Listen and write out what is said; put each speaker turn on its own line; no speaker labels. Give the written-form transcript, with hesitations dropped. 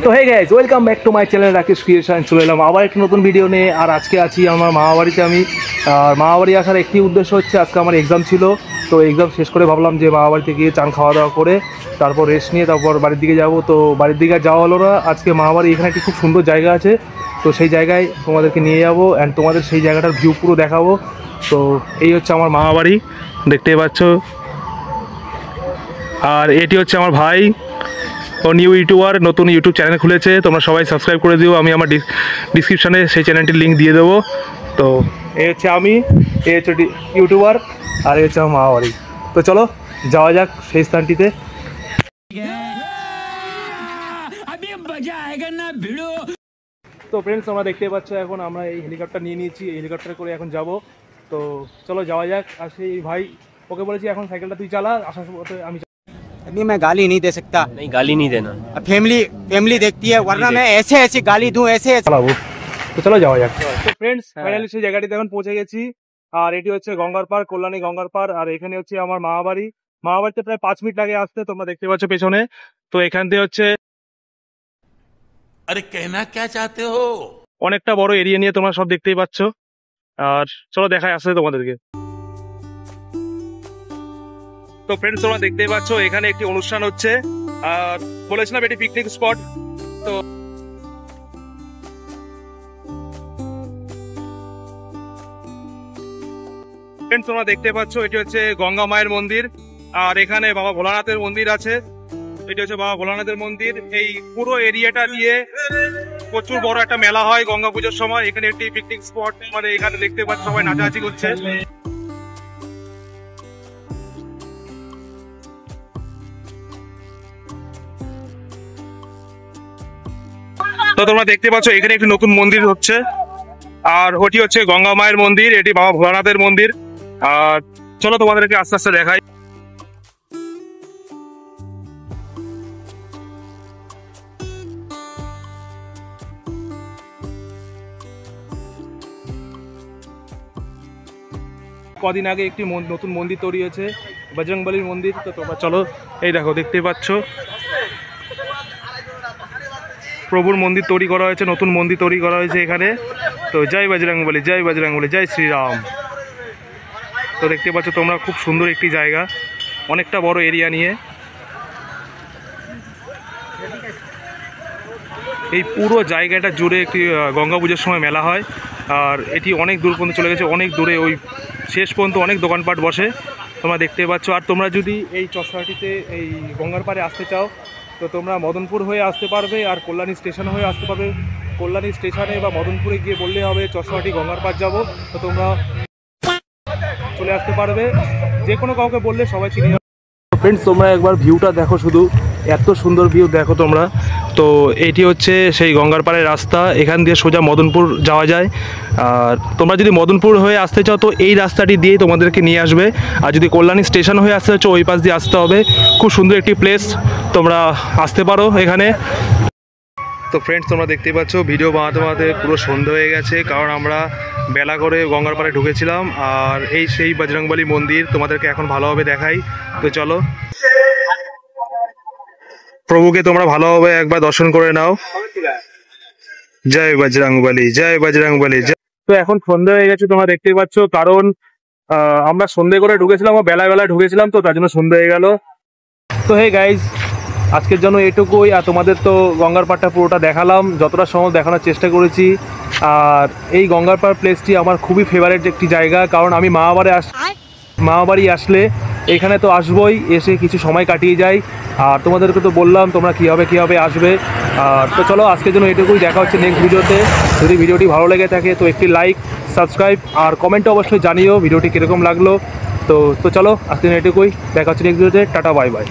তো hey guys, welcome back to my channel Rakesh creation. চলে এলাম আবার একটা নতুন ভিডিও নিয়ে। আর আজকে আছি আমার মামাবাড়িতে। আর মামাবাড়ি আসার একটি উদ্দেশ্য হচ্ছে, আজকে আমার এক্সাম ছিল। তো এক্সাম শেষ করে ভাবলাম যে মামাবাড়িতে গিয়ে চান খাওয়া দাওয়া করে তারপর রেস্ট নিয়ে তারপর বাড়ির দিকে যাব। তো বাড়ির দিকে যাওয়া হলো না। আজকে মামাবাড়ি এখানে একটি খুব সুন্দর জায়গা আছে, তো সেই জায়গায় তোমাদেরকে নিয়ে যাবো অ্যান্ড তোমাদের সেই জায়গাটার ভিউ পুরো দেখাবো। তো এই হচ্ছে আমার মামাবাড়ি, দেখতেই পাচ্ছ। আর এটি হচ্ছে আমার ভাই, ও নিউ ইউটিউবার, নতুন ইউটিউব চ্যানেল খুলেছে। তোমরা সবাই সাবস্ক্রাইব করে দিও, আমি আমার ডিসক্রিপশানে সেই চ্যানেলটির লিঙ্ক দিয়ে দেবো। তো এই হচ্ছে আমি, এই হচ্ছে ইউটিউবার, আর এই হচ্ছে আমার মামাবাড়ি। তো চলো যাওয়া যাক সেই স্থানটিতে। তো ফ্রেন্ডস, তোমরা দেখতে পাচ্ছ এখন আমরা এই হেলিকপ্টার নিয়ে নিয়েছি, এই হেলিকপ্টারে করে এখন যাব। তো চলো যাওয়া যাক। আর সেই ভাই, ওকে বলেছি এখন সাইকেলটা তুই চালা, আসার পথে আমি।
अभी मैं गाली नहीं दे सकता।
नहीं, गाली नहीं देना।
फैमिली देखती है, वरना मैं ऐसे गाली दूं ऐसे।
চালাবো। তো চলো যাওয়া যাক। তো ফ্রেন্ডস, ফাইনালি সেই জায়গাটিতে এখন পৌঁছে গেছি। আর এটি হচ্ছে গঙ্গার পাড়, কল্যাণী গঙ্গার পাড়। আর এখানে হচ্ছে আমার মামাবাড়ি। মামাবাড়িতে প্রায় 5 মিনিট লাগে আসতে, তোমরা দেখতে পাচ্ছ পেছনে। তো এখান থেকে হচ্ছে
अरे कहना क्या चाहते हो?
অনেকটা বড় এরিয়া নিয়ে তোমরা সব দেখতেই পাচ্ছ। আর চলো দেখায় আসছে তোমাদেরকে। তো ফ্রেন্ডস, তোমরা দেখতেই পাচ্ছ এখানে একটি অনুষ্ঠান হচ্ছে। আর বলেছিলাম এটি পিকনিক স্পট। তো ফ্রেন্ডস, তোমরা দেখতে পাচ্ছ এটি হচ্ছে গঙ্গা মায়ের মন্দির। আর এখানে বাবা ভোলানাথের মন্দির আছে। এটি হচ্ছে বাবা ভোলানাথের মন্দির। এই পুরো এরিয়াটা দিয়ে প্রচুর বড় একটা মেলা হয় গঙ্গা পুজোর সময়। এখানে একটি পিকনিক স্পট, মানে এখানে দেখতে পাচ্ছ সবাই নাচানাচি করছে। তো তোমরা দেখতে পাচ্ছ এখানে একটি নতুন মন্দির হচ্ছে। আর ওটি হচ্ছে গঙ্গা মায়ের মন্দির, এটি বাবা ভোলানাথের মন্দির। আর চলো তোমাদেরকে আস্তে আস্তে দেখাই। কদিন আগে একটি নতুন মন্দির তৈরি হয়েছে, বজরংবলীর মন্দির। তো তোমরা চলো, এই দেখো দেখতে পাচ্ছ প্রভুর মন্দির তৈরি করা হয়েছে, নতুন মন্দির তৈরি করা হয়েছে এখানে। তো জয় বজরংবলী, জয় বজরংবলী, জয় শ্রীরাম। তো দেখতে পাচ্ছ তোমরা খুব সুন্দর একটি জায়গা, অনেকটা বড় এরিয়া নিয়ে। এই পুরো জায়গাটা জুড়ে একটি গঙ্গা পুজোর সময় মেলা হয়। আর এটি অনেক দূর পর্যন্ত চলে গেছে, অনেক দূরে, ওই শেষ পর্যন্ত অনেক দোকানপাট বসে, তোমরা দেখতে পাচ্ছ। আর তোমরা যদি এই চশমাটিতে এই গঙ্গার পাড়ে আসতে চাও, তো তোমরা মদনপুর হয়ে আসতে পারবে, আর কল্যাণী স্টেশন হয়ে আসতে পারবে। কল্যাণী স্টেশনে বা মদনপুরে গিয়ে বললে হবে চশমাটি গঙ্গার পাড় যাবো, তো তোমরা চলে আসতে পারবে। যে কোনো কাউকে বললে সবাই চিনে যাবে। ফ্রেন্ডস, তোমরা একবার ভিউটা দেখো, শুধু এত সুন্দর ভিউ দেখো তোমরা। তো এটি হচ্ছে সেই গঙ্গার পাড়ের রাস্তা, এখান দিয়ে সোজা মদনপুর যাওয়া যায়। আর তোমরা যদি মদনপুর হয়ে আসতে চাও, তো এই রাস্তাটি দিয়েই তোমাদেরকে নিয়ে আসবে। আর যদি কল্যাণী স্টেশন হয়ে আসতে চাও, ওই পাশ দিয়ে আসতে হবে। খুব সুন্দর একটি প্লেস, তোমরা আসতে পারো এখানে। তো ফ্রেন্ডস, তোমরা দেখতেই পাচ্ছ ভিডিও বানাতে বানাতে পুরো সন্ধ্যা হয়ে গেছে, কারণ আমরা বেলা করে গঙ্গার পাড়ে ঢুকেছিলাম। আর এই সেই বজরংবলী মন্দির তোমাদেরকে এখন ভালোভাবে দেখাই। তো চলো, প্রভুকে তোমরা ভালোভাবে একবার দর্শন করে নাও। জয় বজরংবলী, জয় বজরংবলী। তো এখন সন্ধ্যা হয়ে গেছে, তোমরা দেখতেই পাচ্ছ, কারণ আমরা সন্ধ্যে করে ঢুকেছিলাম, বেলায় ঢুকেছিলাম, তো তার জন্য সন্ধ্যা হয়ে গেল। তো হে গাইজ, আজকের জন্য এটুকুই। আর তোমাদের তো গঙ্গার পাড়টা পুরোটা দেখালাম, যতটা সময় দেখানোর চেষ্টা করেছি। আর এই গঙ্গার পাড় প্লেসটি আমার খুবই ফেভারিট একটি জায়গা, কারণ আমি মামাবাড়ি আসলে এখানে তো আসবই, এসে কিছু সময় কাটিয়ে যাই। আর তোমাদেরকে তো বললাম তোমরা কীভাবে আসবে। আর তো চলো, আজকের জন্য এটুকুই। দেখা হচ্ছে নেক্সট ভিডিওতে। যদি ভিডিওটি ভালো লেগে থাকে তো একটি লাইক, সাবস্ক্রাইব আর কমেন্টে অবশ্যই জানিও ভিডিওটি কীরকম লাগলো। তো চলো, আজকের জন্য এটুকুই। দেখা হচ্ছে নেক্সট ভিডিওতে। Tata, bye bye.